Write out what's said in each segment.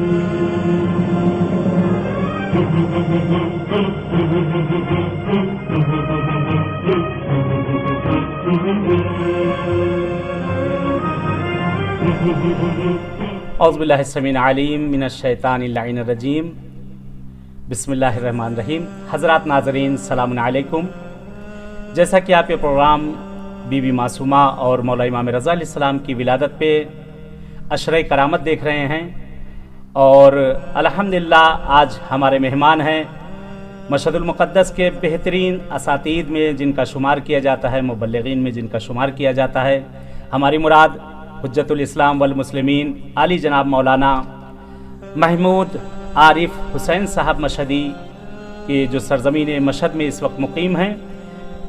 اعوذ باللہ السمیع العلیم من الشیطان اللعین الرجیم بسم اللہ الرحمن الرحیم۔ حضرات ناظرین السلام علیکم۔ جیسا کہ آپ یہ پروگرام بی بی معصومہ اور مولا امام رضا علیہ السلام کی ولادت پہ عشرۂ کرامت دیکھ رہے ہیں، اور الحمدللہ آج ہمارے مہمان ہیں مشہد المقدس کے بہترین اساتید میں جن کا شمار کیا جاتا ہے، مبلغین میں جن کا شمار کیا جاتا ہے۔ ہماری مراد حجت الاسلام والمسلمین علی جناب مولانا محمود عارف حسین صاحب مشہدی کی جو سرزمین مشہد میں اس وقت مقیم ہیں۔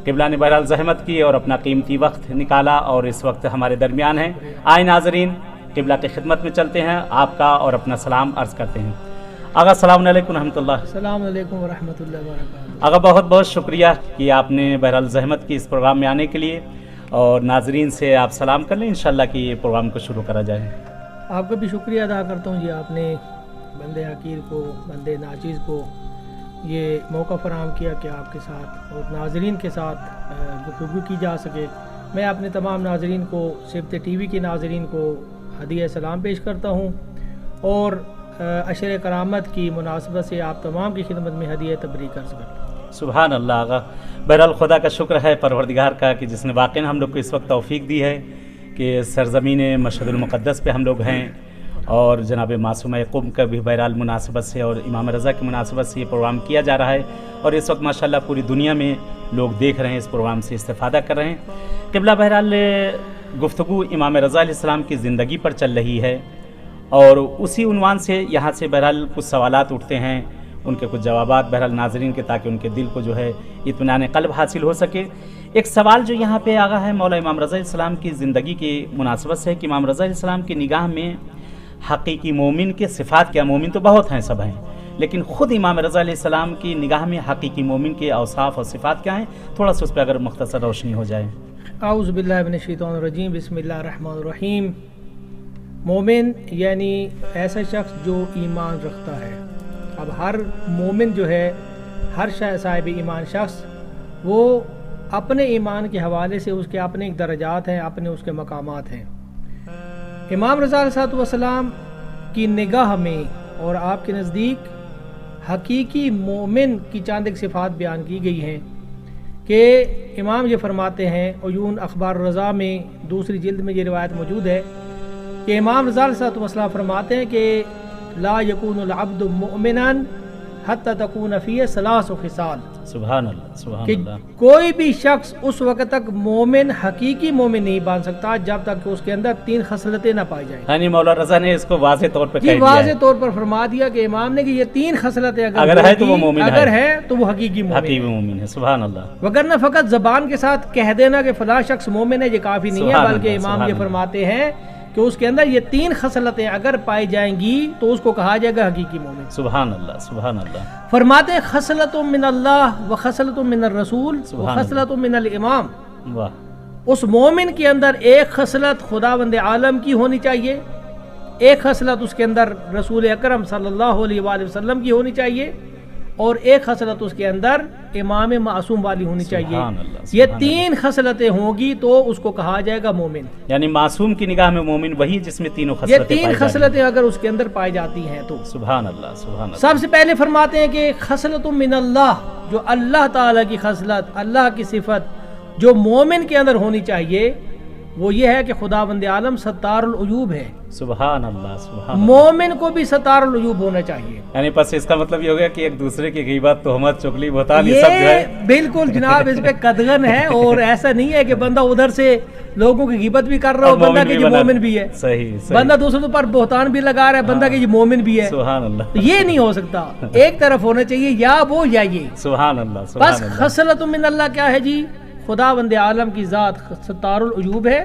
قبلہ نے بہرحال زحمت کی اور اپنا قیمتی وقت نکالا اور اس وقت ہمارے درمیان ہیں۔ آئے ناظرین، قبلہ کی خدمت میں چلتے ہیں، آپ کا اور اپنا سلام عرض کرتے ہیں۔ آغا السلام علیکم ورحمۃ اللہ۔ السلام علیکم ورحمۃ اللہ وبرکاتہ۔ آغا بہت بہت شکریہ کہ آپ نے بہرحال زحمت کی اس پروگرام میں آنے کے لیے، اور ناظرین سے آپ سلام کر لیں انشاءاللہ کہ یہ پروگرام کو شروع کرا جائے۔ آپ کا بھی شکریہ ادا کرتا ہوں جی، آپ نے بندے حقیر کو، بندے ناچیز کو یہ موقع فراہم کیا کہ آپ کے ساتھ اور ناظرین کے ساتھ گفتگو کی جا سکے۔ میں اپنے تمام ناظرین کو، سبت ٹی وی کے ناظرین کو ہدیہ سلام پیش کرتا ہوں، اور عشرِ کرامت کی مناسبت سے آپ تمام کی خدمت میں ہدیہ تبریک عرض کرتا ہوں۔ سبحان اللہ آغا، بہرحال خدا کا شکر ہے، پروردگار کا، کہ جس نے واقعاً ہم لوگ کو اس وقت توفیق دی ہے کہ سرزمین مشہد المقدس پہ ہم لوگ ہیں، اور جناب معصومہ قم کا بھی بہرحال مناسبت سے اور امام رضا کی مناسبت سے یہ پروگرام کیا جا رہا ہے، اور اس وقت ماشاءاللہ پوری دنیا میں لوگ دیکھ رہے ہیں، اس پروگرام سے استفادہ کر رہے ہیں۔ قبلہ بہرحال گفتگو امام رضا علیہ السلام کی زندگی پر چل رہی ہے، اور اسی عنوان سے یہاں سے بہرحال کچھ سوالات اٹھتے ہیں، ان کے کچھ جوابات بہرحال ناظرین کے، تاکہ ان کے دل کو جو ہے اطمینان قلب حاصل ہو سکے۔ ایک سوال جو یہاں پہ آگا ہے مولا امام رضا علیہ السلام کی زندگی کی مناسبت سے، کہ امام رضا علیہ السلام کی نگاہ میں حقیقی مومن کے صفات کیا؟ مومن تو بہت ہیں، سب ہیں، لیکن خود امام رضا علیہ السلام کی نگاہ میں حقیقی مومن کے اوصاف اور صفات کیا ہیں؟ تھوڑا سا اس پہ اگر مختصر روشنی ہو جائے۔ اعوذ باللہ من الشیطان الرجیم، بسم اللہ الرحمن الرحیم۔ مومن یعنی ایسا شخص جو ایمان رکھتا ہے۔ اب ہر مومن جو ہے، ہر صاحب ایمان شخص، وہ اپنے ایمان کے حوالے سے اس کے اپنے درجات ہیں، اپنے اس کے مقامات ہیں۔ امام رضا علیہ السلام کی نگاہ میں اور آپ کے نزدیک حقیقی مومن کی چند ایک صفات بیان کی گئی ہیں، کہ امام یہ فرماتے ہیں، عیون اخبار رضا میں دوسری جلد میں یہ روایت موجود ہے کہ امام رضا علیہ السلام فرماتے ہیں کہ لا یکون العبد مؤمنا حتی تکون فیہ ثلاث خصال۔ سبحان اللہ، سبحان کہ اللہ۔ کوئی بھی شخص اس وقت تک مومن، حقیقی مومن نہیں بن سکتا جب تک کہ اس کے اندر تین خصلتیں نہ پائی جائیں۔ یعنی مولا رضا نے اس کو واضح طور پہ کہہ دیا ہے، واضح طور پر فرما دیا کہ امام نے کہ یہ تین خصلتیں اگر ہے تو وہ مومن ہے، اگر ہے تو وہ حقیقی مومن حقیقی ہے۔ مومن ہے۔ سبحان اللہ۔ وگرنہ فقط زبان کے ساتھ کہہ دینا کہ فلاں شخص مومن ہے یہ کافی نہیں ہے، سبحان بلکہ اللہ، امام سبحان یہ فرماتے ہیں کہ اس کے اندر یہ تین خصلتیں اگر پائی جائیں گی تو اس کو کہا جائے گا حقیقی مومن۔ سبحان اللہ، سبحان اللہ۔ فرماتے ہیں خصلۃ من اللہ و خصلۃ من الرسول و سبحان خصلۃ من الامام۔ واہ، اس مومن کے اندر ایک خصلت خداوند عالم کی ہونی چاہیے، ایک خصلت اس کے اندر رسول اکرم صلی اللہ علیہ وآلہ وسلم کی ہونی چاہیے، اور ایک خصلت اس کے اندر امام معصوم والی ہونی چاہیے۔ سبحان اللہ، یہ سبحان تین خصلتیں ہوں گی تو اس کو کہا جائے گا مومن۔ یعنی معصوم کی نگاہ میں مومن وہی جس میں تینوں یہ خصلتیں تین پائی جائیں۔ خصلتیں اگر اس کے اندر پائی جاتی ہیں تو سبحان اللہ، سبحان اللہ۔ سب سے پہلے فرماتے ہیں کہ خصلۃ من اللہ، جو اللہ تعالیٰ کی خصلت، اللہ کی صفت جو مومن کے اندر ہونی چاہیے، وہ یہ ہے کہ خداوند عالم ستار العیوب ہے۔ سبحان اللہ، سبحان اللہ۔ مومن کو بھی ستار العیوب ہونا چاہیے۔ یعنی بس اس کا مطلب یہ ہو گیا کہ ایک دوسرے کی غیبت، تہمت، چغلی، بہتان، یہ سب جو ہے یہ بالکل جناب اس پہ قدغن ہے، اور ایسا نہیں ہے کہ بندہ ادھر سے لوگوں کی غیبت بھی کر رہا ہو، بندہ کہ یہ مومن بھی ہے، صحیح، بندہ دوسروں پر بہتان بھی لگا رہا ہے، بندہ کہ یہ مومن بھی ہے۔ سبحان اللہ، یہ نہیں ہو سکتا، ایک طرف ہونا چاہیے، یا وہ یا یہ۔ سبحان اللہ، سبحان بس اللہ۔ خصلۃ من اللہ کیا ہے جی؟ خداوند عالم کی ذات ستار العیوب ہے،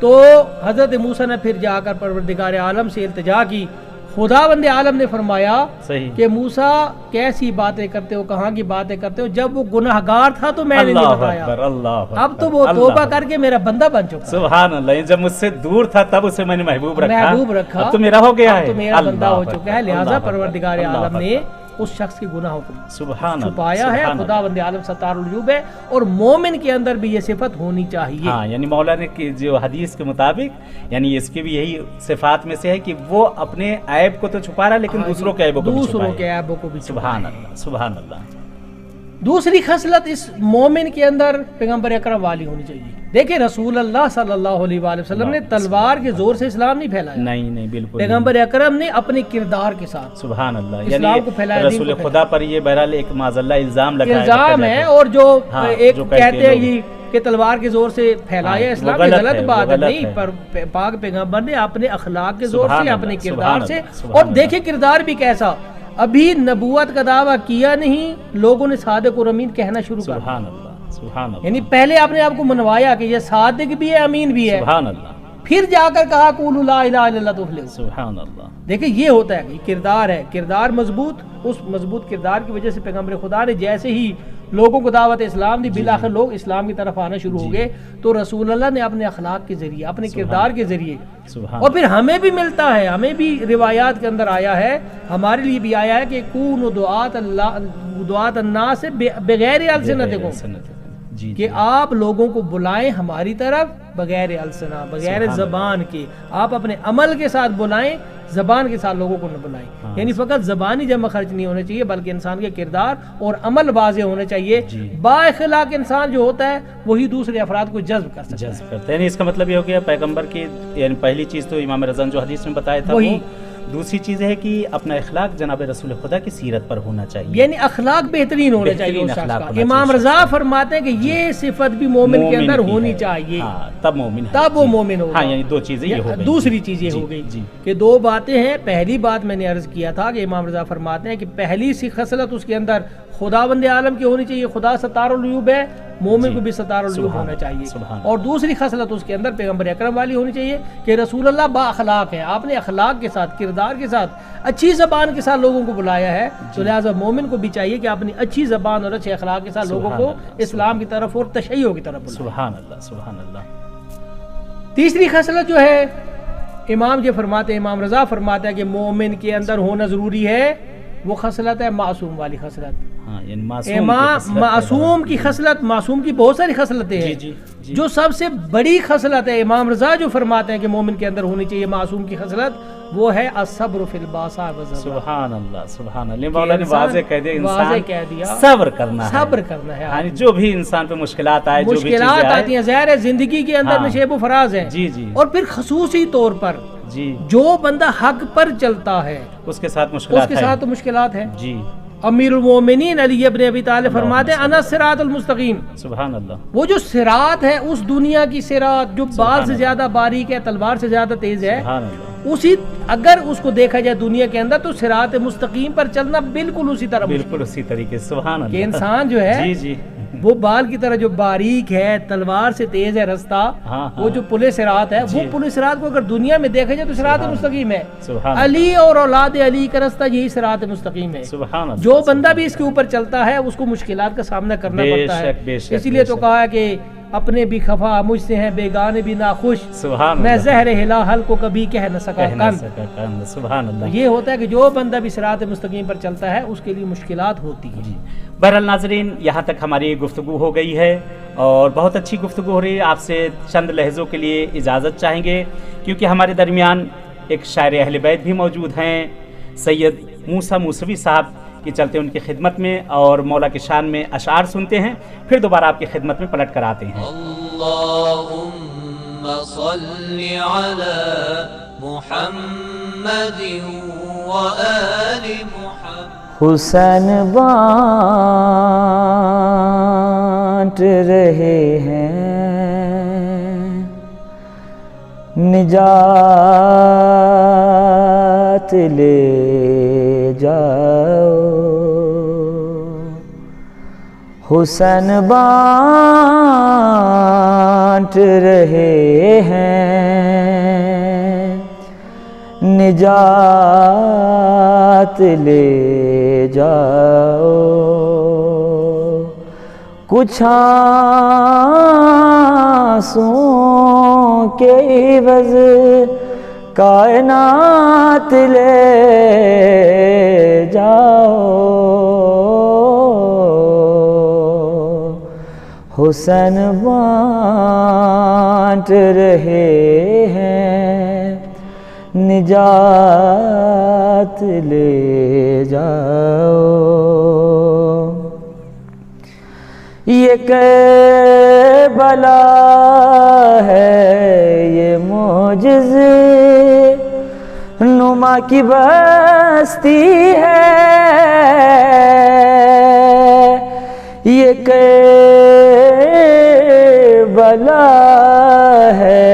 تو حضرت موسیٰ نے پھر جا کر پروردگار عالم سے التجا کی. خداوند عالم نے فرمایا صحیح کہ موسیٰ کیسی باتیں کرتے ہو, کہاں کی باتیں کرتے ہو, جب وہ گناہگار تھا تو میں نے نہیں بتایا, اب تو وہ توبہ کر کے میرا بندہ بن چکا. سبحان اللہ, جب مجھ سے دور تھا تب اسے میں نے محبوب رکھا, اب تو میرا ہو گیا ہے, اب تو میرا بندہ ہو چکا ہے. لہٰذا پروردگار عالم نے اس شخص کے گناہوں کو چھپایا ہے. خداوند عالم ستار العیوب ہے, اور مومن کے اندر بھی یہ صفت ہونی چاہیے. ہاں, یعنی مولا نے جو حدیث کے مطابق یعنی اس کی بھی یہی صفات میں سے ہے کہ وہ اپنے عیب کو تو چھپا رہا لیکن دوسروں کے عیبوں کو بھی. سبحان اللہ, سبحان اللہ. دوسری خصلت اس مومن کے اندر پیغمبر اکرم والی ہونی چاہیے. دیکھیں رسول اللہ صلی اللہ علیہ وآلہ وسلم نے تلوار کے زور سے اسلام نہیں پھیلایا, نہیں بالکل. پیغمبر اکرم نے اپنے کردار کے ساتھ سبحان اللہ اسلام کو پھیلایا. رسول خدا پر یہ بہرحال ایک معاذ اللہ الزام ہے, اور جو ایک کہتے ہیں یہ کہ تلوار کے زور سے پھیلایا اسلام, یہ غلط بات نہیں. پر پاک پیغمبر نے اپنے اخلاق کے زور سے, اپنے کردار سے, اور دیکھیں کردار بھی کیسا, ابھی نبوت کا دعویٰ کیا نہیں, لوگوں نے صادق اور امین کہنا شروع کر دیا. سبحان اللہ, یعنی پہلے آپ نے آپ کو منوایا کہ یہ صادق بھی ہے امین بھی ہے, سبحان اللہ, پھر جا کر کہا قولوا لا الہ الا اللہ تفلحوا. سبحان اللہ. دیکھیں یہ ہوتا ہے, یہ کردار ہے, کردار مضبوط. اس مضبوط کردار کی وجہ سے پیغمبر خدا نے جیسے ہی لوگوں کو دعوت اسلام دی, بالآخر لوگ اسلام کی طرف آنا شروع ہو گئے. تو رسول اللہ نے اپنے اخلاق کے ذریعے, اپنے کردار کے ذریعے, اور پھر ہمیں بھی ملتا ہے, ہمیں بھی روایات کے اندر آیا ہے, ہمارے لیے بھی آیا ہے کہ کونوا دعاۃ الناس بغیر السنتکم, کہ آپ لوگوں کو بلائیں ہماری طرف بغیر السنا, بغیر زبان کے. آپ اپنے عمل کے ساتھ بلائیں, زبان کے ساتھ لوگوں کو نہ بلائیں. یعنی فقط زبانی جمع خرچ نہیں ہونا چاہیے, بلکہ انسان کے کردار اور عمل واضح ہونا چاہیے. با اخلاق انسان جو ہوتا ہے وہی دوسرے افراد کو جذب کر سکتا ہے. یعنی اس کا مطلب یہ ہو گیا پیغمبر کی یعنی پہلی چیز تو امام رضا جو حدیث میں بتایا تھا وہی, دوسری چیز ہے کہ اپنا اخلاق جناب رسول خدا کی سیرت پر ہونا چاہیے, یعنی اخلاق بہترین ہونا چاہیے اس شخص کا. امام رضا فرماتے ہیں کہ یہ صفت بھی مومن کے اندر ہونی چاہیے, تب مومن, تب وہ مومن ہوگا. یعنی دو چیزیں یہ ہو گئی. دوسری چیز یہ ہو گئی کہ دو باتیں ہیں. پہلی بات میں نے عرض کیا تھا کہ امام رضا فرماتے ہیں کہ پہلی سی خصلت اس کے اندر خداوند عالم کی ہونی چاہیے, خدا ستار العیوب ہے, مومن کو بھی ستار العیوب ہونا چاہیے. اور دوسری خصلت اس کے اندر پیغمبر اکرم والی ہونی چاہیے کہ رسول اللہ با اخلاق ہے, آپ نے اخلاق کے ساتھ, کردار کے ساتھ, اچھی زبان کے ساتھ لوگوں کو بلایا ہے. تو لہٰذا مومن کو بھی چاہیے کہ اپنی اچھی زبان اور اچھے اخلاق کے ساتھ لوگوں کو اسلام کی طرف اور تشیع کی طرف بلائے. سبحان اللہ, سبحان اللہ. تیسری خصلت جو ہے امام جو فرماتے ہیں, امام رضا فرماتے ہیں کہ مومن کے اندر ہونا ضروری ہے, وہ خصلت ہے معصوم والی خصلت. معصوم کی خصلت, معصوم کی بہت ساری خصلتیں ہیں. جو سب سے بڑی خصلت ہے امام رضا جو فرماتے ہیں کہ مومن کے اندر ہونی چاہیے معصوم کی خصلت, وہ ہے الصبر فی الباساء والضراء. سبحان اللہ, سبحان اللہ. مولا نے واضح کہہ دیا صبر کرنا ہے, صبر کرنا ہے. یعنی جو بھی انسان پہ مشکلات آئے, مشکلات آتی ہیں, ظاہر ہے زندگی کے اندر نشیب و فراز ہے. اور پھر خصوصی طور پر جو بندہ حق پر چلتا ہے اس کے ساتھ مشکلات ہیں. امیر المومنین علی ابن ابی طالب فرماتے ہیں انا الصراط المستقیم. سبحان اللہ. وہ جو صراط ہے اس دنیا کی صراط جو بال سے زیادہ باریک ہے, تلوار سے زیادہ تیز ہے, اسی اگر اس کو دیکھا جائے دنیا کے اندر تو صراط مستقیم پر چلنا بالکل اسی طرح, بالکل اسی طریقے. سبحان اللہ. کہ انسان جو ہے وہ بال کی طرح جو باریک ہے, تلوار سے تیز ہے رستہ, وہ جو پل صراط ہے, وہ پل صراط کو اگر دنیا میں دیکھا جائے تو صراط مستقیم ہے. علی اور اولاد علی کا رستہ یہی صراط مستقیم ہے. جو بندہ بھی اس کے اوپر چلتا ہے اس کو مشکلات کا سامنا کرنا پڑتا ہے. اسی لیے تو کہا ہے کہ اپنے بھی خفا مجھ سے ہیں, بیگانے بھی ناخوش, میں زہر ہلا حل کو کبھی کہہ نہ سکا کن. سبحان اللہ. یہ ہوتا ہے کہ جو بندہ بھی صراط مستقیم پر چلتا ہے اس کے لیے مشکلات ہوتی ہیں. بہرحال ناظرین, یہاں تک ہماری گفتگو ہو گئی ہے اور بہت اچھی گفتگو ہو رہی ہے. آپ سے چند لحظوں کے لیے اجازت چاہیں گے کیونکہ ہمارے درمیان ایک شاعر اہل بیت بھی موجود ہیں, سید موسیٰ موسوی صاحب کی چلتے ان کی خدمت میں اور مولا کی شان میں اشعار سنتے ہیں, پھر دوبارہ آپ کی خدمت میں پلٹ کر آتے ہیں. اللہم صلی علی محمد و آل محمد. حسین بانٹ رہے ہیں نجات لے جاؤ, حسن بانٹ رہے ہیں، نجات لے جاؤ، کچھ آنسوں کے عوض کائنات لے جاؤ، حسن بانٹ رہے ہیں، نجات لے جاؤ۔ یہ کربلا ہے، یہ معجزہ نما کی بستی ہے، یہ کربلا ہے،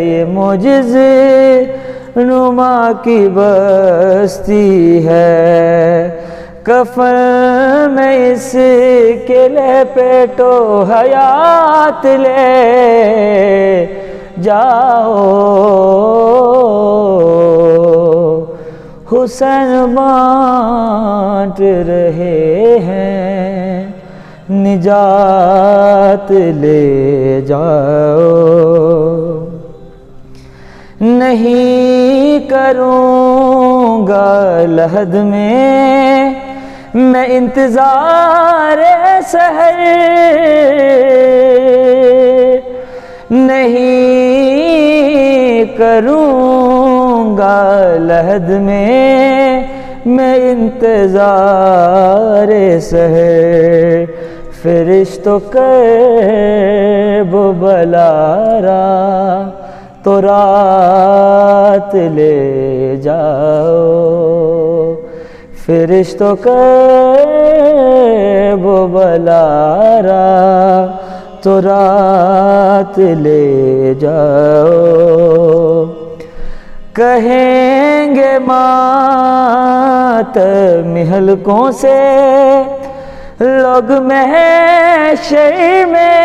یہ معجزہ نما کی بستی ہے، کفن میں اس کے لپیٹو، حیات لے جاؤ، حسن بانٹ رہے ہیں، نجات لے جاؤ۔ نہیں کروں گا لحد میں انتظار سحر، نہیں کروں گا لحد میں انتظار سحر، فرشتوں کرب بلارا تو رات لے جاؤ، فرشتوں کرب بلارا تو رات لے جاؤ، کہیں گے ماتم حلقوں سے لوگ محشر میں،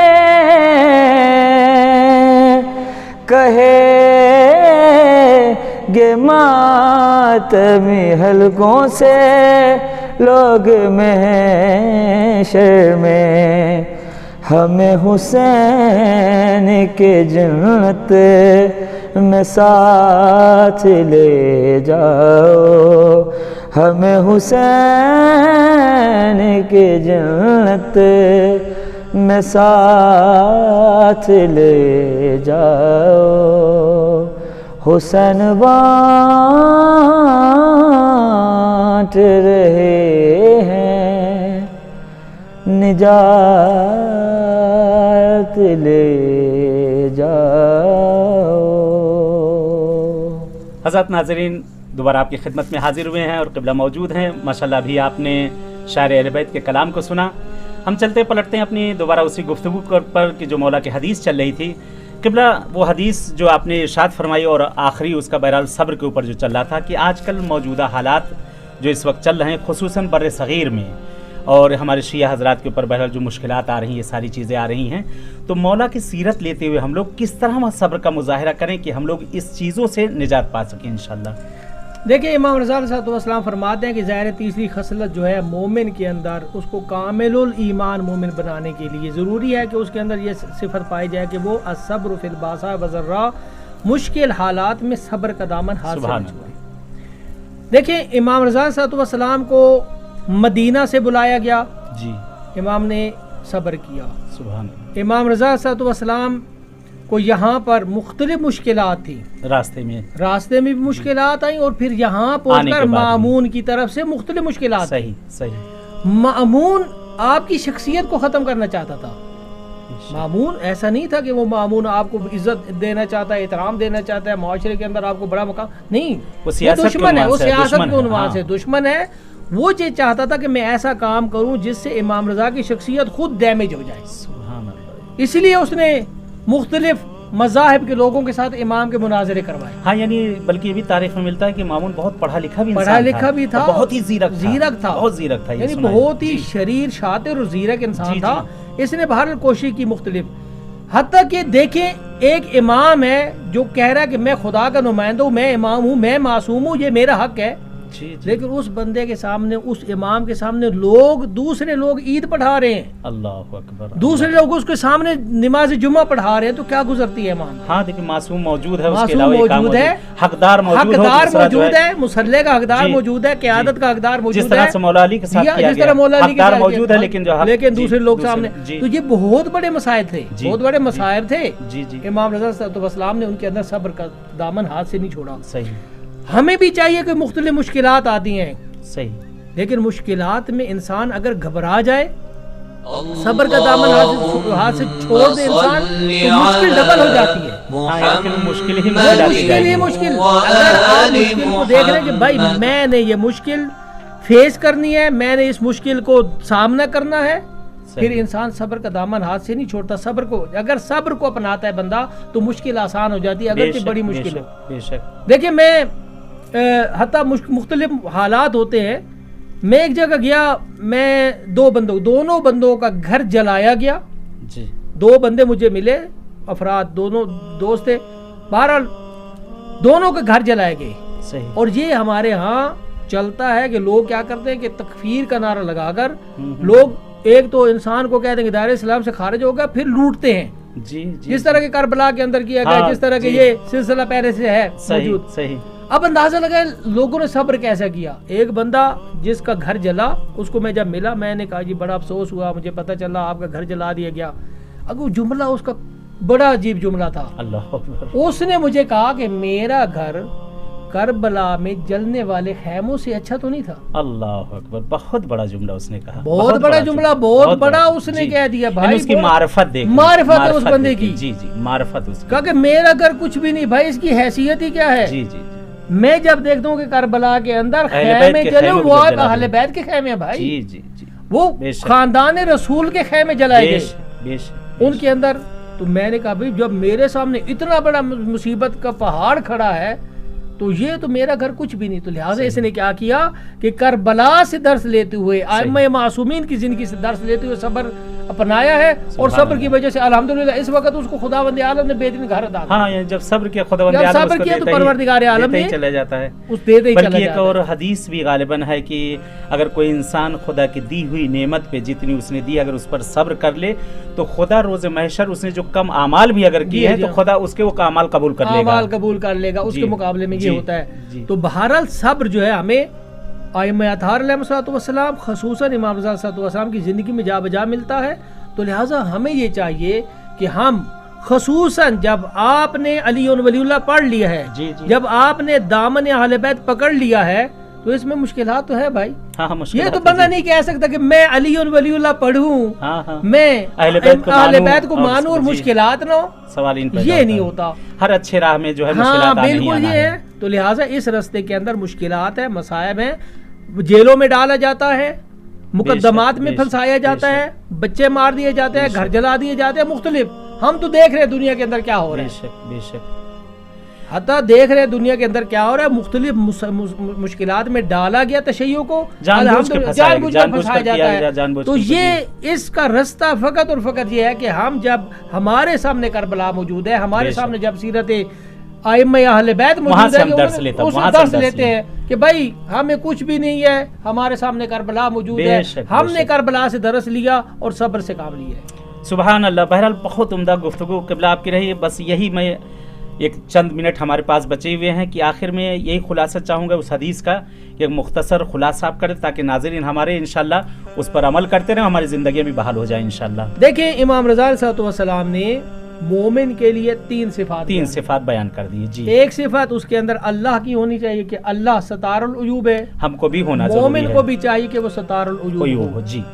کہیں گے ماتمی حلقوں سے لوگ محشر میں، ہمیں حسین کے جنت میں ساتھ لے جاؤ، ہمیں حسین کے جنت میں ساتھ لے جاؤ، حسن بانٹ رہے ہیں، نجات لے جاؤ۔ حضرات ناظرین دوبارہ آپ کی خدمت میں حاضر ہوئے ہیں اور قبلہ موجود ہیں۔ ماشاءاللہ ابھی آپ نے شاعر اہل بیت کے کلام کو سنا۔ ہم چلتے پلٹتے ہیں اپنی دوبارہ اسی گفتگو پر کہ جو مولا کی حدیث چل رہی تھی۔ قبلہ وہ حدیث جو آپ نے ارشاد فرمائی اور آخری اس کا بہرحال صبر کے اوپر جو چل رہا تھا کہ آج کل موجودہ حالات جو اس وقت چل رہے ہیں خصوصاً بر صغیر میں اور ہمارے شیعہ حضرات کے اوپر بہرحال جو مشکلات آ رہی ہیں، یہ ساری چیزیں آ رہی ہیں، تو مولا کی سیرت لیتے ہوئے ہم لوگ کس طرح صبر کا مظاہرہ کریں کہ ہم لوگ اس چیزوں سے نجات پا سکیں انشاءاللہ؟ دیکھیں امام رضا علیہ السلام فرماتے ہیں کہ ظاہر تیسری خصلت جو ہے مومن کے اندر، اس کو کامل الایمان مومن بنانے کے لیے ضروری ہے کہ اس کے اندر یہ صفت پائی جائے کہ وہ الصبر فی الباساء والضراء، مشکل حالات میں صبر کا دامن ہاتھ سے نہ چھوڑے۔ دیکھیں امام رضا علیہ السلام کو مدینہ سے بلایا گیا، جی امام نے صبر کیا۔ سبحان اللہ۔ امام رضا علیہ السلام کو یہاں پر مختلف مشکلات تھی، راستے میں بھی مشکلات آئیں اور پھر یہاں پہنچ کر مامون کی طرف سے مختلف مشکلات۔ صحیح۔ مامون آپ کی شخصیت کو ختم کرنا چاہتا تھا۔ مامون ایسا نہیں تھا کہ وہ مامون آپ کو عزت دینا چاہتا ہے، احترام دینا چاہتا ہے، معاشرے کے اندر آپ کو بڑا مقام، نہیں، وہ دشمن ہے، وہ سیاست کے عنوان سے دشمن ہے۔ وہ یہ چاہتا تھا کہ میں ایسا کام کروں جس سے امام رضا کی شخصیت خود ڈیمیج ہو جائے، اس لیے اس نے مختلف مذاہب کے لوگوں کے ساتھ امام کے مناظرے کروائے. ہاں یعنی بلکہ یہ بھی تعریف میں ملتا ہے کہ مامون بہت پڑھا لکھا بھی پڑھا لکھا بھی تھا, بہت ہی زیرک تھا, بہت زیرک تھا, یعنی بہت ہی شریر شاطر اور زیرک انسان تھا. اس نے بہرحال کوشش کی مختلف, حتیٰ کہ دیکھیں ایک امام ہے جو کہہ رہا ہے کہ میں خدا کا نمائندہ ہوں, میں امام ہوں, میں معصوم ہوں, یہ میرا حق ہے. لیکن اس بندے کے سامنے, اس امام کے سامنے دوسرے لوگ عید پڑھا رہے ہیں, اللہ اکبر, دوسرے لوگ اس کے سامنے نماز جمعہ پڑھا رہے ہیں, تو کیا گزرتی ہے امام. ہاں دیکھیں معصوم موجود ہے, اس کے معصوم علاوہ موجود ہے, حقدار موجود ہے, مسلح کا حقدار موجود ہے, قیادت کا حقدار موجود ہے, جس طرح سے مولا علی کے ساتھ کیا جس طرح مولا علی کے حقدار موجود ہے, لیکن دوسرے لوگ سامنے. تو یہ بہت بڑے مسائل تھے, بہت بڑے مصائب تھے. امام رضا صلی اللہ علیہ وسلم نے ان کے اندر صبر کا دامن ہاتھ سے نہیں چھوڑا. صحیح. ہمیں بھی چاہیے کہ مختلف مشکلات آتی ہیں, صحیح, لیکن مشکلات میں انسان اگر گھبرا جائے, صبر کا دامن ہاتھ سے چھوڑ دے انسان, تو مشکل ڈبل ہو جاتی ہے. مشکل ہی مشکل. اگر آپ مشکل کو دیکھ رہے ہیں کہ بھائی میں نے یہ مشکل فیس کرنی ہے, میں نے اس مشکل کو سامنا کرنا ہے, پھر انسان صبر کا دامن ہاتھ سے نہیں چھوڑتا. صبر کو اگر صبر کو اپناتا ہے بندہ تو مشکل آسان ہو جاتی ہے, اگرچہ بڑی مشکل ہو. دیکھیں میں حتیٰ مختلف حالات ہوتے ہیں. میں ایک جگہ گیا, میں دونوں بندوں کا گھر جلایا گیا. دو بندے مجھے ملے, افراد, دونوں دوست تھے. بہرحال دونوں کے گھر جلائے گئے. اور یہ ہمارے ہاں چلتا ہے کہ لوگ کیا کرتے ہیں کہ تکفیر کا نعرہ لگا کر لوگ ایک تو انسان کو کہتے ہیں کہ دائرہ اسلام سے خارج ہوگا, پھر لوٹتے ہیں. جس طرح کے کربلا کے اندر کیا گیا, جس طرح کے یہ سلسلہ پہلے سے ہے موجود. اب اندازہ لگائے لوگوں نے صبر کیسا کیا. ایک بندہ جس کا گھر جلا, اس کو میں جب ملا, میں نے کہا جی بڑا افسوس ہوا, مجھے پتہ چلا آپ کا گھر جلا دیا گیا. اگر جملہ اس کا بڑا عجیب جملہ تھا. اس نے مجھے کہا کہ میرا گھر کربلا میں جلنے والے خیموں سے اچھا تو نہیں تھا. اللہ اکبر, بہت بڑا جملہ اس نے کہا, بہت بڑا جملہ, بہت بڑا اس نے کہہ دیا. بھائی اس کی معرفت دیکھ, معرفت ہے اس بندے کی. جی معرفت اس کی. کہا کہ میرا گھر کچھ بھی نہیں, بھائی اس کی حیثیت ہی کیا ہے. میں جب دیکھتا ہوں کہ کربلا کے اندر خیمے جلے, وہ اہل بیت کے خیمے ہیں بھائی, وہ خاندان رسول کے خیمے جلائے گئے ان کے اندر. تو میں نے کہا بھائی جب میرے سامنے اتنا بڑا مصیبت کا پہاڑ کھڑا ہے تو یہ تو میرا گھر کچھ بھی نہیں. تو لہٰذا اس نے کیا کیا کہ کربلا سے درس لیتے ہوئے, ائمہ معصومین کی زندگی سے درس لیتے ہوئے صبر اپنایا ہے, اور صبر کی وجہ سے الحمدللہ اس وقت اس کو خداوند عالم نے بہترین گھر عطا کیا. ہاں جب صبر کیا خداوند عالم اس کو تو پروردگار عالم نے چلا جاتا ہے, اس دیتے ہی چلا جاتا ہے. بلکہ ایک اور حدیث بھی غالباً ہے کہ اگر کوئی انسان خدا کی دی ہوئی نعمت پہ جتنی اس نے دی, اگر اس پر صبر کر لے تو خدا روز محشر اس نے جو کم اعمال بھی اگر کیے ہیں تو خدا اس کے وہ اعمال قبول کر لے گا, قبول کر لے گا. اس کے مقابلے میں یہ ہوتا ہے. تو بہرحال صبر جو ہے ہمیں ائمہ اطہار علیہ السلام, خصوصاً امام رضا صلی اللہ علیہ وسلم کی زندگی میں جا بجا ملتا ہے. تو لہٰذا ہمیں یہ چاہیے کہ ہم خصوصاً جب آپ نے علی ولی اللہ پڑھ لیا ہے, جب آپ نے دامن اہل بیت پکڑ لیا ہے, تو اس میں مشکلات تو ہے بھائی. یہ تو بندہ نہیں کہہ سکتا کہ میں علی ولی اللہ پڑھوں, میں اہل بیت کو مانوں اور مشکلات نہ ہو. سوال یہ نہیں ہوتا. ہر اچھے راہ میں جو ہے مشکلات آنا ہی آنا ہے. تو لہٰذا اس راستے کے اندر مشکلات ہیں, مصائب ہیں, جیلوں میں ڈالا جاتا ہے, مقدمات میں پھنسایا جاتا ہے, بچے مار دیے جاتے ہیں, گھر جلا دیے جاتے ہیں, مختلف. ہم تو دیکھ رہے ہیں دنیا کے اندر کیا ہو رہا ہے, بے شک حتیٰ دیکھ رہے ہیں دنیا کے اندر کیا ہو رہا ہے. مختلف مشکلات میں ڈالا گیا تشیعوں کو, جان بوجھ کر پھنسایا جاتا ہے. تو یہ اس کا راستہ فقط اور فقط یہ ہے کہ ہم جب ہمارے سامنے کربلا موجود ہے, ہمارے سامنے جب سیرت ائمہ اہل بیت موجود ہے, درس لیتے ہیں کہ بھائی ہمیں کچھ بھی نہیں ہے, ہمارے سامنے کربلا موجود ہے, ہم نے کربلا سے درس لیا اور صبر سے کام لیا ہے. سبحان اللہ. بہرحال بہت عمدہ گفتگو قبلہ آپ کی رہی. بس یہی میں ایک چند منٹ ہمارے پاس بچے ہوئے ہیں کہ آخر میں یہی خلاصہ چاہوں گا اس حدیث کا, ایک مختصر خلاصہ آپ کریں تاکہ ناظرین ہمارے انشاءاللہ اس پر عمل کرتے رہیں, ہماری زندگی بھی بحال ہو جائے انشاءاللہ. دیکھیں امام رضا علیہ السلام نے مومن کے لیے تین صفات بیان کر دی. جی, ایک صفت اس کے اندر اللہ کی ہونی چاہیے کہ اللہ ستار العیوب ہے, ہم کو بھی ہونا ضروری ہے. مومن کو بھی چاہیے کہ وہ ستار العیوب ہو. جی,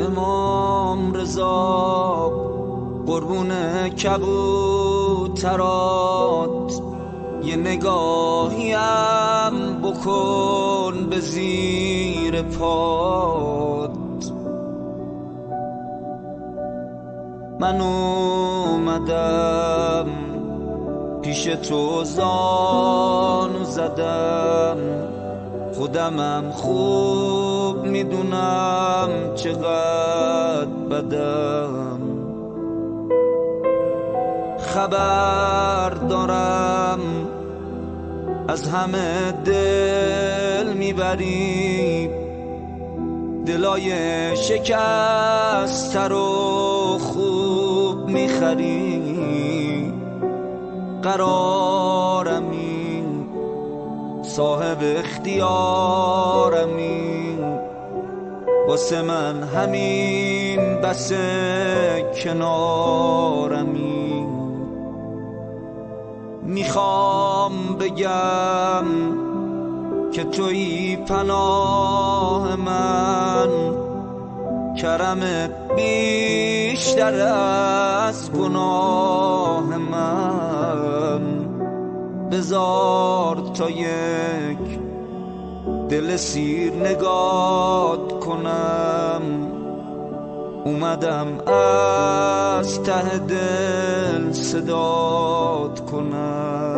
امام رضا قربون کبوترات، یه نگاهیم بکن به زیر پات. من اومدم پیش تو زانو زدم، خودمم خوب میدونم چقدر بدم. خبر دارم از همه دل میبری، دلای شکسته رو خوب میخری. قرارمی صاحب اختیارمی، واسه من همین بس کنارمی. میخوام بگم که تویی پناه من، کرمت بیشتر از گناه من. بذار تا یک دل سیر نگات کنم، اومدم از ته دل صدات کنم.